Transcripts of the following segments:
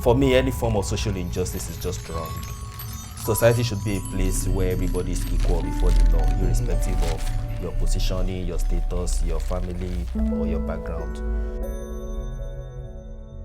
For me, any form of social injustice is just wrong. Society should be a place where everybody is equal before the law, irrespective of your positioning, your status, your family, or your background.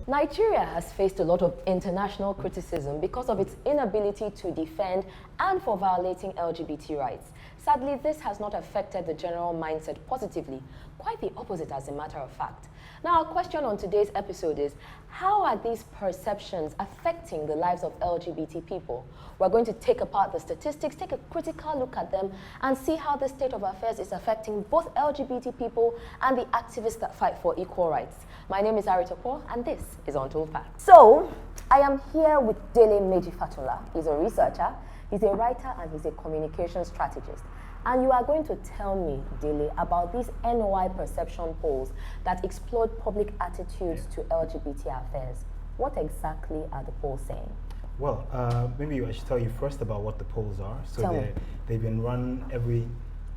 Nigeria has faced a lot of international criticism because of its inability to defend and for violating LGBT rights. Sadly, this has not affected the general mindset positively, quite the opposite as a matter of fact. Now, our question on today's episode is, how are these perceptions affecting the lives of LGBT people? We're going to take apart the statistics, take a critical look at them, and see how the state of affairs is affecting both LGBT people and the activists that fight for equal rights. My name is Aritopo, and this is Untold Facts. So, I am here with Dele Meji-Fatola. He's a researcher, he's a writer, and he's a communication strategist. And you are going to tell me, Dele, about these NOI perception polls that explode public attitudes to LGBT affairs. What exactly are the polls saying? Well, maybe I should tell you first about what the polls are. So they've been run every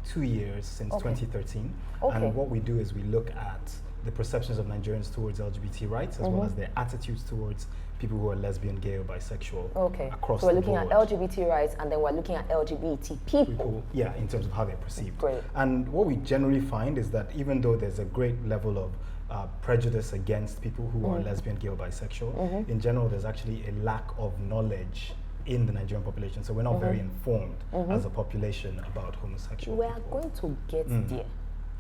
2 years since 2013. And what we do is we look at the perceptions of Nigerians towards LGBT rights, as well as their attitudes towards people who are lesbian, gay, or bisexual across the board. So we're looking at LGBT rights, and then we're looking at LGBT people. Yeah, in terms of how they're perceived. Great. And what we generally find is that even though there's a great level of prejudice against people who are lesbian, gay, or bisexual, in general, there's actually a lack of knowledge in the Nigerian population. So we're not very informed as a population about homosexual people. We're going to get there.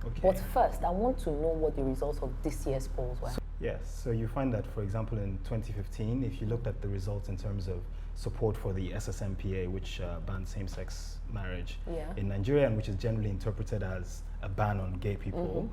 Okay. But first, I want to know what the results of this year's polls were. Yes, so you find that, for example, in 2015, if you looked at the results in terms of support for the SSMPA, which bans same-sex marriage in Nigeria, and which is generally interpreted as a ban on gay people,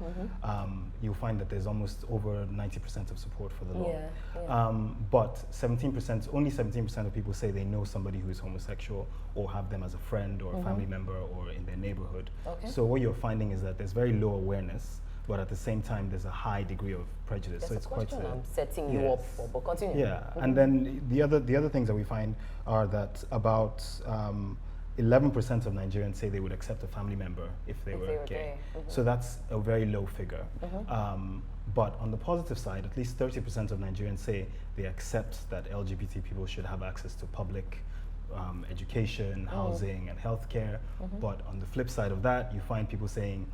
you'll find that there's almost over 90% of support for the law. But 17%, only 17% of people say they know somebody who is homosexual or have them as a friend or a family member or in their neighborhood. So what you're finding is that there's very low awareness, but at the same time, there's a high degree of prejudice. That's so it's quite I'm setting you up for, but continue. Yeah, and then the other things that we find are that about 11% of Nigerians say they would accept a family member if they were gay. So that's a very low figure. But on the positive side, at least 30% of Nigerians say they accept that LGBT people should have access to public education, housing, and healthcare. But on the flip side of that, you find people saying,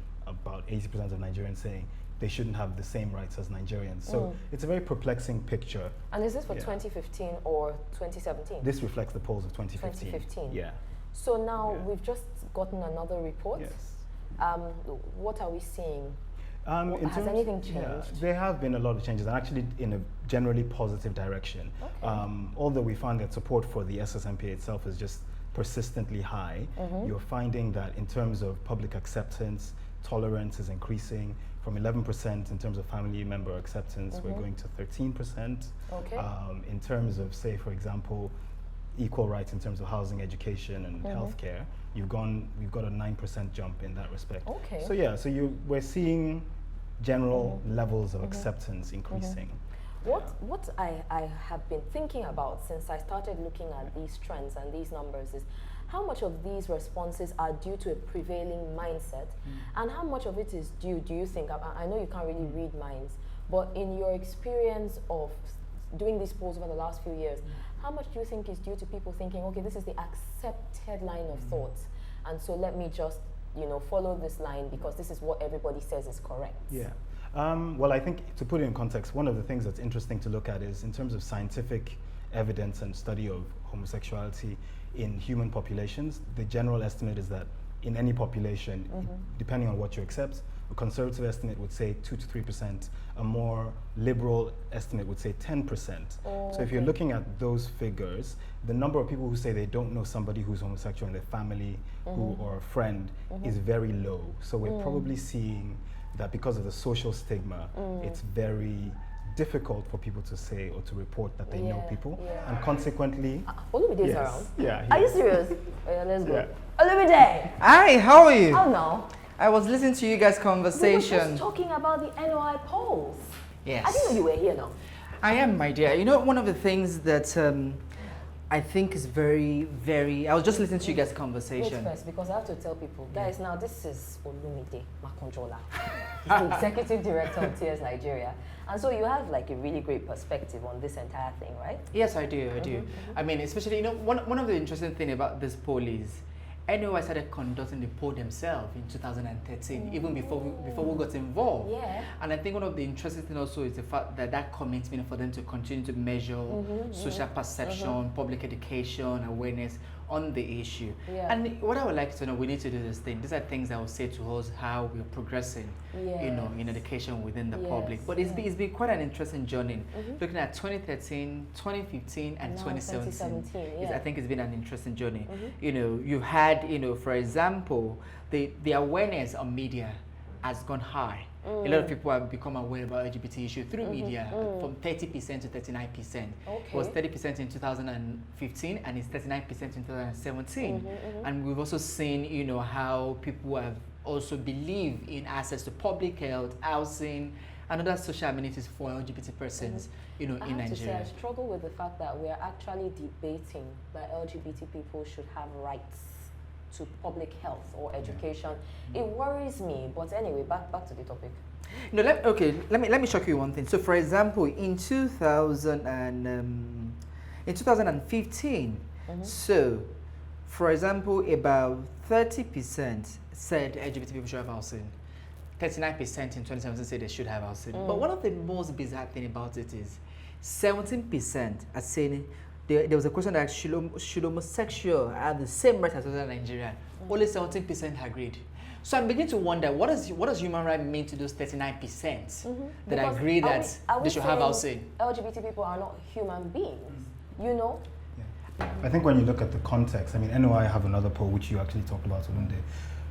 about 80% of Nigerians saying they shouldn't have the same rights as Nigerians. So it's a very perplexing picture. And is this for 2015 or 2017? This reflects the polls of 2015. 2015. Yeah. So now we've just gotten another report. Yes. What are we seeing? Has anything changed? Yeah, there have been a lot of changes, and actually in a generally positive direction. Although we found that support for the SSMPA itself is just persistently high, you're finding that in terms of public acceptance, tolerance is increasing from 11% in terms of family member acceptance. We're going to 13%. In terms of, say, for example, equal rights in terms of housing, education, and healthcare, we've got a 9% jump in that respect. So yeah, so we're seeing general levels of acceptance increasing. What I have been thinking about since I started looking at these trends and these numbers is how much of these responses are due to a prevailing mindset, and how much of it is due, do you think, I know you can't really read minds, but in your experience of doing these polls over the last few years, how much do you think is due to people thinking, okay, this is the accepted line of thoughts, and so let me just, follow this line because this is what everybody says is correct? Yeah. Well, I think to put it in context, one of the things that's interesting to look at is in terms of scientific evidence and study of homosexuality in human populations, the general estimate is that in any population, depending on what you accept, a conservative estimate would say 2 to 3%, a more liberal estimate would say 10%. So if you're looking at those figures, the number of people who say they don't know somebody who's homosexual in their family or a friend is very low. So we're probably seeing that because of the social stigma, it's very difficult for people to say or to report that they know people, and consequently, Olumide is around. Yeah. Are you serious? Let's go. Olumide. Hi, how are you? Oh no. I was listening to you guys' conversation. We were just talking about the NOI polls. Yes. I didn't know you were here now. I am, my dear. You know, one of the things that I think it's very, very. I was just listening to you guys' Wait conversation. first, because I have to tell people, guys, now this is Olumide Makonjola. He's the executive director of TS Nigeria. And so you have like a really great perspective on this entire thing, right? Yes, I do. I do. I mean, especially, you know, one of the interesting thing about this poll is, NOI started conducting the poll themselves in 2013, even before we got involved. Yeah. And I think one of the interesting things also is the fact that that commitment for them to continue to measure social perception, public education, awareness on the issue. Yeah. And what I would like to know, we need to do this thing. These are things that will say to us how we're progressing, you know, in education within the public. But it's been quite an interesting journey. Looking at 2013, 2015, and 2017. I think it's been an interesting journey. You know, you've had, you know, for example, the awareness on media has gone high. A lot of people have become aware about LGBT issues through media, from 30% to 39%. Okay. It was 30% in 2015 and it's 39% in 2017. And we've also seen, you know, how people have also believed in access to public health, housing, and other social amenities for LGBT persons, you know, in Nigeria. I have to say, I struggle with the fact that we're actually debating that LGBT people should have rights to public health or education. It worries me, but anyway, back to the topic. No, let me shock you one thing. So, for example, in 2015, so for example, about 30% said LGBT people should have housing. 39% in 2017 said they should have housing. But one of the most bizarre thing about it is 17% are saying. There was a question that should homosexual have the same rights as other Nigerians? Only 17% agreed. So I'm beginning to wonder, what does human rights mean to those 39% that agree that they should have housing? LGBT people are not human beings, you know? Yeah. I think when you look at the context, I mean, NOI have another poll which you actually talked about one day,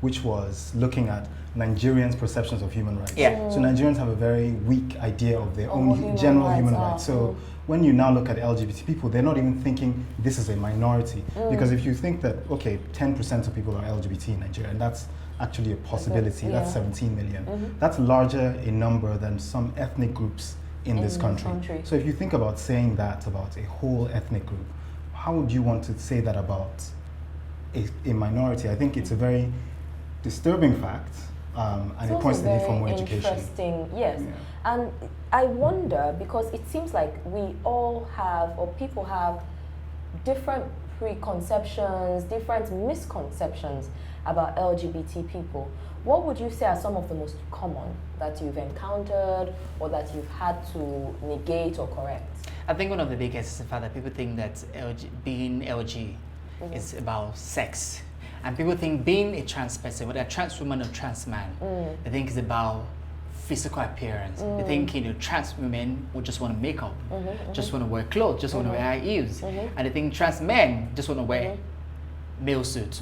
which was looking at Nigerians' perceptions of human rights. Yeah. So Nigerians have a very weak idea of their own general human rights. So when you now look at LGBT people, they're not even thinking this is a minority. Because if you think that, okay, 10% of people are LGBT in Nigeria, and that's actually a possibility, that's 17 million. That's larger in number than some ethnic groups in this country. So if you think about saying that about a whole ethnic group, how would you want to say that about a minority? I think it's a very disturbing fact, and it points to the need for more education. Interesting, yes. And I wonder, because it seems like we all have, or people have, different preconceptions, different misconceptions about LGBT people. What would you say are some of the most common that you've encountered or that you've had to negate or correct? I think one of the biggest is the fact that people think that being LG is about sex. And people think being a trans person, whether a trans woman or trans man, they think it's about physical appearance. They think, you know, trans women will just want to make up, just want to wear clothes, just want to wear high heels. And they think trans men just want to wear male suit.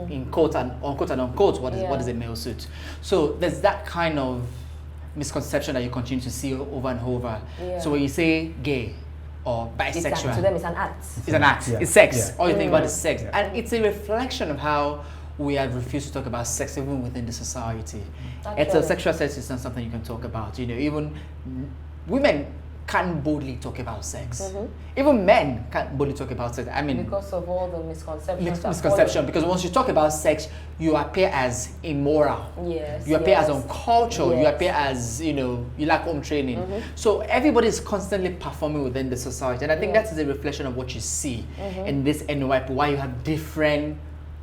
In quote and unquote, what is a male suit? So there's that kind of misconception that you continue to see over and over. So when you say gay or bisexual, to them it's an act. It's an act. It's sex. All you think about is sex. Yeah. And it's a reflection of how we have refused to talk about sex even within the society. Heterosexual sex is not something you can talk about. You know, even women can't boldly talk about sex. Even men can't boldly talk about sex. I mean, because of all the misconceptions. Misconception. Because once you talk about sex, you appear as immoral. Yes. You appear as uncultured. You appear as, you know, you lack home training. So everybody is constantly performing within the society, and I think that is a reflection of what you see in this NOI. Why you have different,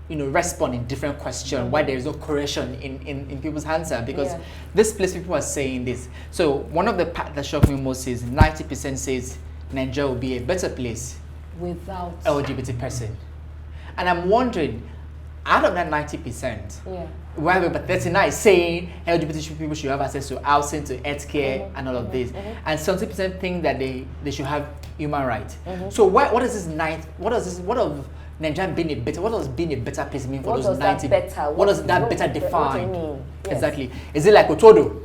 you know, responding different questions, why there is no correlation in people's answer, because this place people are saying this. So one of the part that shocked me most is 90% says Nigeria will be a better place without LGBT person. And I'm wondering, out of that 90%, why about 39 saying LGBT people should have access to housing, to healthcare, and all of this, and 70% think that they should have human rights. So what does Nigeria being a better, what does being a better place mean for those 90? What does that better define? What do you mean? Yes. Exactly. Is it like Otodo?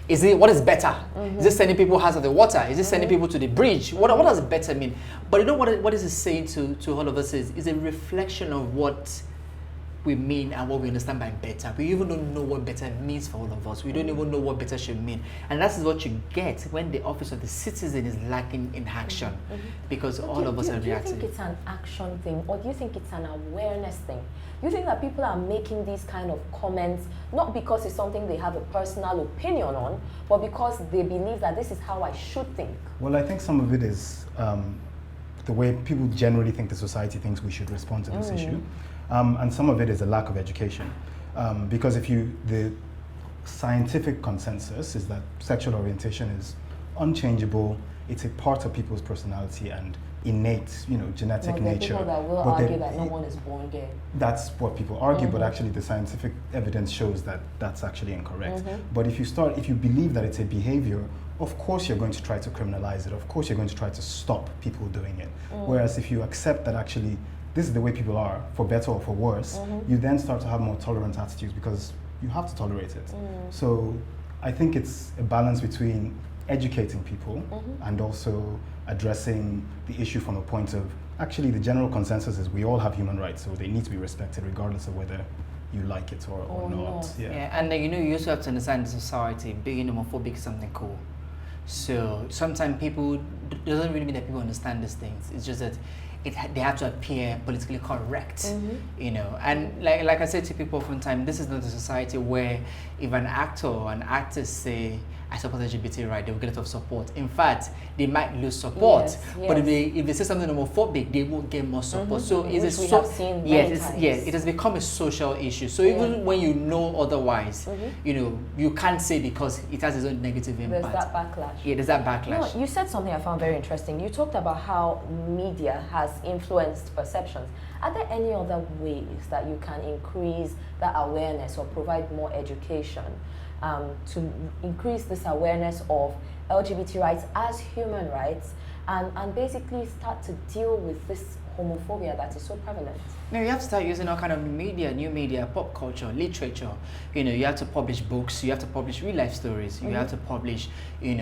Is it, what is better? Is it sending people out of the water? Is it sending people to the bridge? What does better mean? But you know what is it saying to all of us is a reflection of what we mean and what we understand by better. We even don't know what better means for all of us. We don't even know what better should mean. And that is what you get when the office of the citizen is lacking in action, because all of us are reacting. Do you think it's an action thing, or do you think it's an awareness thing? You think that people are making these kind of comments not because it's something they have a personal opinion on, but because they believe that this is how I should think? Well, I think some of it is the way people generally think the society thinks we should respond to this issue. And some of it is a lack of education. Because the scientific consensus is that sexual orientation is unchangeable, it's a part of people's personality and innate, genetic nature. People that will argue that no one is born gay. That's what people argue, but actually the scientific evidence shows that that's actually incorrect. But if you believe that it's a behavior, of course you're going to try to criminalize it. Of course you're going to try to stop people doing it. Whereas if you accept that actually this is the way people are, for better or for worse, you then start to have more tolerant attitudes because you have to tolerate it. So I think it's a balance between educating people and also addressing the issue from a point of, actually the general consensus is we all have human rights, so they need to be respected regardless of whether you like it or not. Yeah, and you also have to understand the society, being homophobic is something cool. So sometimes people, doesn't really mean that people understand these things. It's just that they have to appear politically correct, And like I said to people oftentimes, this is not a society where if an actor or an actress say, I support LGBT right, they will get a lot of support. In fact, they might lose support, but if they say something homophobic, they won't get more support. So it has become a social issue. So even when you know otherwise, you can't say because it has its own negative impact. There's that backlash. Yeah, there's that backlash. You said something I found very interesting. You talked about how media has influenced perceptions. Are there any other ways that you can increase that awareness or provide more education to increase this awareness of LGBT rights as human rights and basically start to deal with this homophobia that is so prevalent? No, you have to start using all kind of new media, pop culture, literature. You have to publish books, you have to publish real life stories, you have to publish, you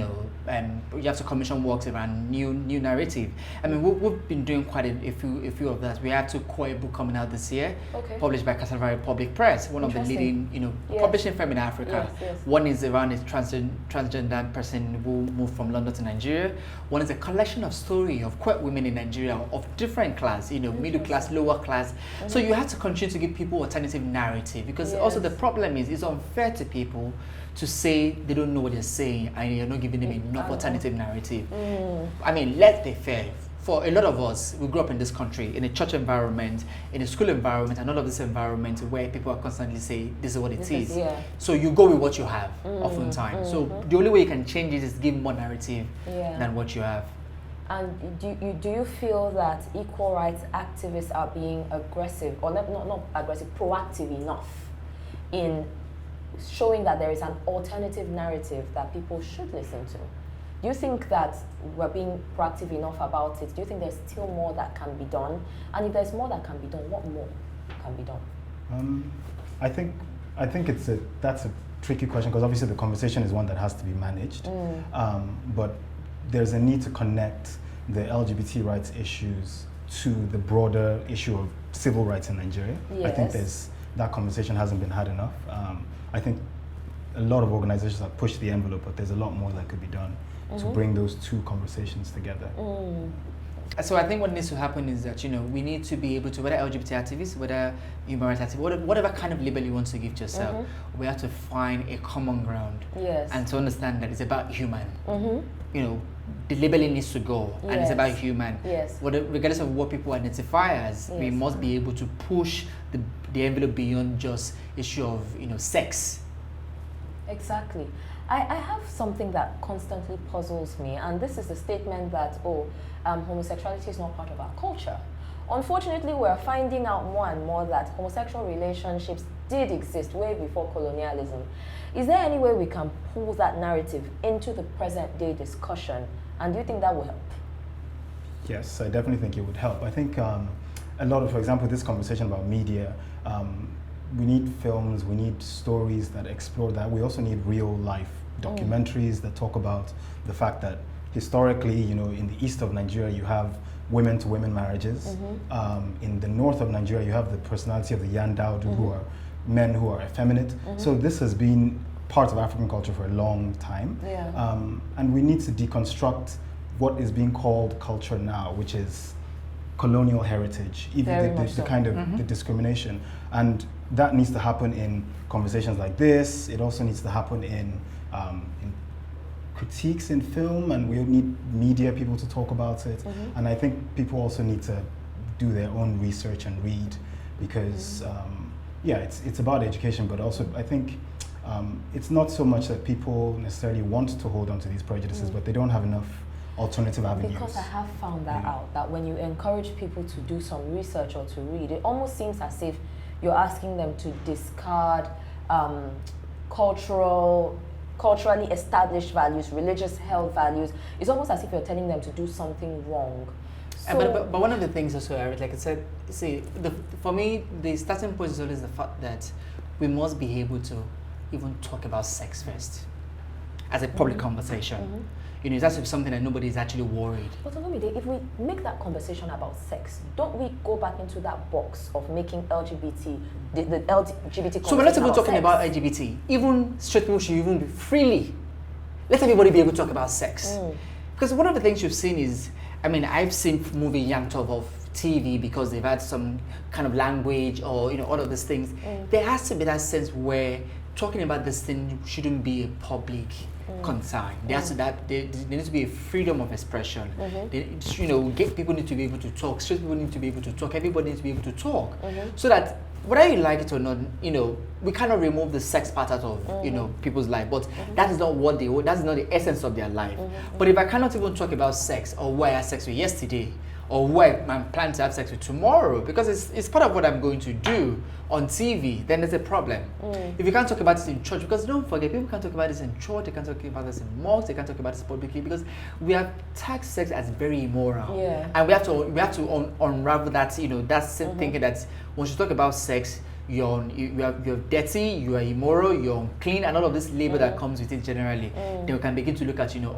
have to commission works around new narrative. I mean, we've been doing quite a few of that. We have to core a book coming out this year, published by Cassava Public Press, one of the leading, publishing firm in Africa. Yes. One is around a transgender person who moved from London to Nigeria. One is a collection of story of queer women in Nigeria of different class, middle class, lower class. So you have to continue to give people alternative narrative, because also the problem is it's unfair to people to say they don't know what they're saying and you're not giving them enough alternative narrative. I mean, let's be fair. For a lot of us, we grew up in this country, in a church environment, in a school environment, and all of this environment where people are constantly saying, this is what it is. So you go with what you have, oftentimes. So the only way you can change it is give more narrative than what you have. And do you feel that equal rights activists are being aggressive, or not aggressive, proactive enough in showing that there is an alternative narrative that people should listen to? Do you think that we're being proactive enough about it? Do you think there's still more that can be done? And if there's more that can be done, what more can be done? I think that's a tricky question, because obviously the conversation is one that has to be managed. But there's a need to connect the LGBT rights issues to the broader issue of civil rights in Nigeria. I think that conversation hasn't been had enough. I think a lot of organizations have pushed the envelope, but there's a lot more that could be done to bring those two conversations together. So I think what needs to happen is that, we need to be able to, whether LGBT activists, whether human rights activists, whatever kind of label you want to give to yourself, we have to find a common ground and to understand that it's about human. The labeling needs to go, and it's about human. Regardless of what people identify as, we must be able to push the envelope beyond just issue of sex. Exactly. I have something that constantly puzzles me, and this is the statement that, homosexuality is not part of our culture. Unfortunately, we're finding out more and more that homosexual relationships did exist way before colonialism. Is there any way we can pull that narrative into the present day discussion, and do you think that will help? Yes, I definitely think it would help. I think a lot of, for example, this conversation about media, we need films, we need stories that explore that. We also need real life documentaries that talk about the fact that historically, in the east of Nigeria, you have women-to-women marriages. In the north of Nigeria, you have the personality of the Yandao, who are men who are effeminate. So this has been part of African culture for a long time. And we need to deconstruct what is being called culture now, which is colonial heritage, even the kind of the discrimination. And that needs to happen in conversations like this. It also needs to happen in critiques in film, and we need media people to talk about it. And I think people also need to do their own research and read, because yeah, it's about education, but also I think it's not so much that people necessarily want to hold on to these prejudices, but they don't have enough alternative avenues. Because I have found that out, that when you encourage people to do some research or to read, it almost seems as if you're asking them to discard culturally established values, religious held values. It's almost as if you're telling them to do something wrong. So, but one of the things also, like I said, see, for me, the starting point is always the fact that we must be able to even talk about sex first as a public conversation. You know, it's as if something that nobody is actually worried. But Olumide, if we make that conversation about sex, don't we go back into that box of making the LGBT conversation? So we're not even talking about LGBT. Even straight people should even be freely. Let everybody be able to talk about sex. Because one of the things you've seen is, I mean, I've seen movie yanked off of TV because they've had some kind of language or, you know, all of these things. There has to be that sense where talking about this thing shouldn't be a public concern. There has to there needs to be a freedom of expression. You know, gay people need to be able to talk. Straight people need to be able to talk. Everybody needs to be able to talk, so that whether you like it or not, you know, we cannot remove the sex part out of you know, people's life. But that is not what that's not the essence of their life. But if I cannot even talk about sex, or who I had sex with yesterday, or who I'm planning to have sex with tomorrow, because it's part of what I'm going to do on TV, then there's a problem. If you can't talk about this in church, because don't forget, people can't talk about this in church, they can't talk about this in mosques, they can't talk about this publicly, because we have tagged sex as very immoral. And we have to unravel that, you know, that's thinking that once you talk about sex, you're dirty, you are immoral, you're unclean, and all of this label that comes with it generally. Then we can begin to look at, you know,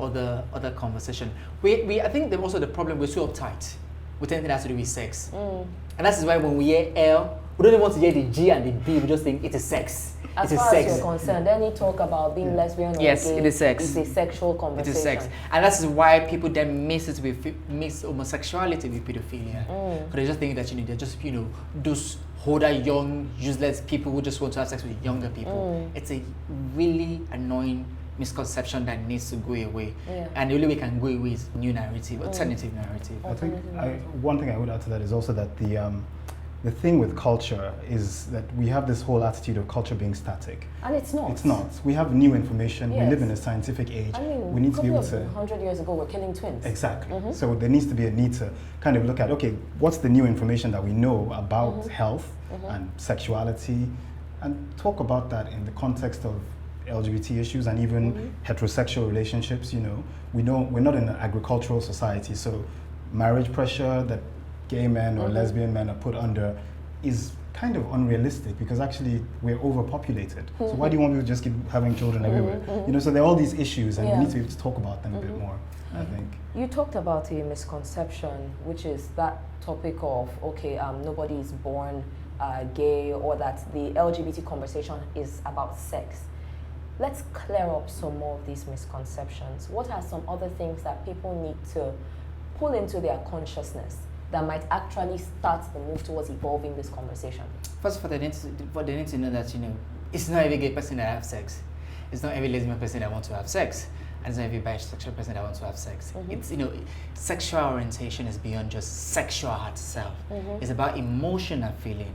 other conversation. I think that also the problem, we're so uptight with anything that has to do with sex. And that is why when we hear L, we don't even want to hear the G and the B, we just think it is sex. As far as you're concerned, any talk about being lesbian or gay, it is sex. It's a sexual conversation. It is sex. And that is why people then mix homosexuality with pedophilia. Because they just think that, you know, they're just, you know, those older, young, useless people who just want to have sex with younger people. It's a really annoying misconception that needs to go away. And the only way it can go away is new narrative, alternative narrative. I think one thing I would add to that is also that the thing with culture is that we have this whole attitude of culture being static. And it's not. It's not. We have new information. We live in a scientific age. I mean, we need to be able to. 100 years ago, we're killing twins. Exactly. So there needs to be a need to kind of look at, okay, what's the new information that we know about health and sexuality, and talk about that in the context of LGBT issues and even heterosexual relationships. You know, we're not in an agricultural society, so marriage pressure that gay men or lesbian men are put under is kind of unrealistic, because actually we're overpopulated. So why do you want people to just keep having children everywhere? You know, so there are all these issues, and we need to be able to talk about them a bit more, I think. You talked about a misconception, which is that topic of, okay, nobody is born gay, or that the LGBT conversation is about sex. Let's clear up some more of these misconceptions. What are some other things that people need to pull into their consciousness that might actually start the move towards evolving this conversation? First of all, they need to know that, you know, it's not every gay person that have sex. It's not every lesbian person that wants to have sex. And it's not every bisexual person that wants to have sex. It's, you know, sexual orientation is beyond just sexual itself. It's about emotional feeling.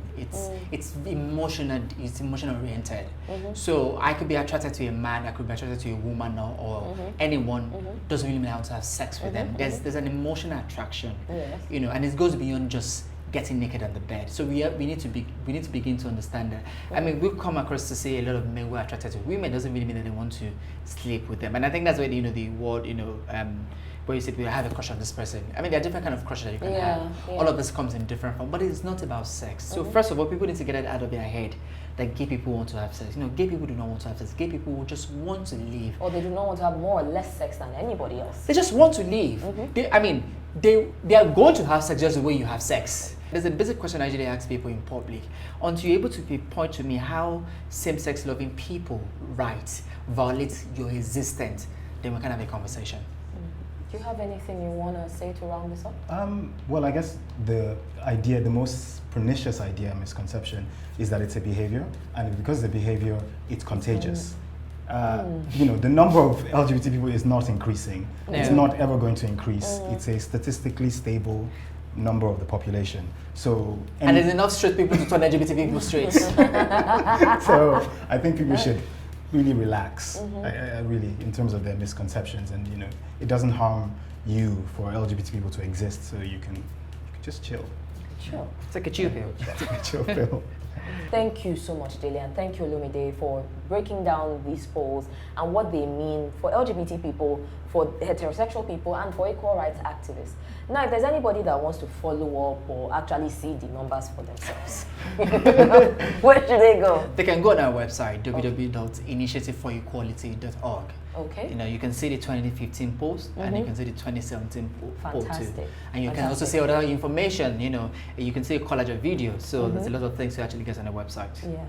It's emotional oriented. So I could be attracted to a man, I could be attracted to a woman, or anyone. Doesn't really mean I want to have sex with them. There's an emotional attraction. You know, and it goes beyond just getting naked on the bed. So we need to begin to understand that. I mean, we've come across to say a lot of men who are attracted to women doesn't really mean that they want to sleep with them. And I think that's where, you know, the word, you know, where you said we have a crush on this person. I mean, there are different kind of crushes that you can have. All of this comes in different form, but it's not about sex. So first of all, people need to get it out of their head that gay people want to have sex. You know, gay people do not want to have sex. Gay people just want to live. Or they do not want to have more or less sex than anybody else. They just want to live. I mean, they are going to have sex just the way you have sex. There's a basic question I usually ask people in public. Until you're able to point to me how same-sex loving people rights violate your existence, then we can have a conversation. Do you have anything you want to say to round this up? Well, I guess the most pernicious idea, misconception, is that it's a behavior, and because it's a behavior, it's contagious. You know, the number of LGBT people is not increasing. No. It's not ever going to increase. It's a statistically stable number of the population. So, and there's enough straight people to turn LGBT people straight. So I think people should really relax, really, in terms of their misconceptions, and you know, it doesn't harm you for LGBT people to exist, so you can just chill. Sure. It's like a chill pill. Take a chill pill. Thank you so much, Dele, and thank you, Olumide, for breaking down these polls and what they mean for LGBT people, for heterosexual people, and for equal rights activists. Now, if there's anybody that wants to follow up or actually see the numbers for themselves, where should they go? They can go on our website, www.initiativeforequality.org. Okay. You know, you can see the 2015 post and you can see the 2017 poll too. Fantastic. And you can also see other information, you know, you can see a collage of videos. So there's a lot of things to actually get on the website. Yeah.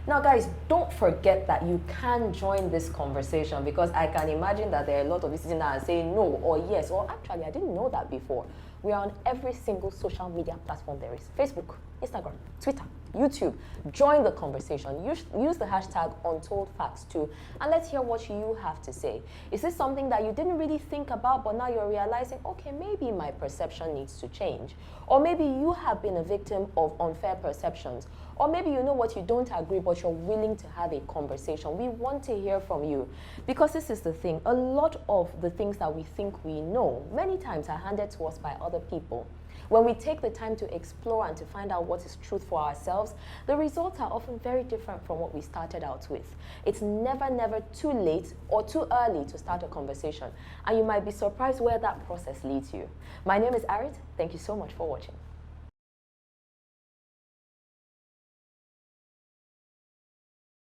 Now, guys, don't forget that you can join this conversation, because I can imagine that there are a lot of you sitting there and saying no or yes, or actually, I didn't know that before. We are on every single social media platform there is. Facebook, Instagram, Twitter, YouTube. Join the conversation. Use the hashtag Untold Facts S2, and let's hear what you have to say. Is this something that you didn't really think about, but now you're realizing, okay, maybe my perception needs to change? Or maybe you have been a victim of unfair perceptions. Or maybe you know what, you don't agree, but you're willing to have a conversation. We want to hear from you, because this is the thing. A lot of the things that we think we know many times are handed to us by other people. When we take the time to explore and to find out what is truth for ourselves, the results are often very different from what we started out with. It's never too late or too early to start a conversation, and you might be surprised where that process leads you. My name is Arit. Thank you so much for watching.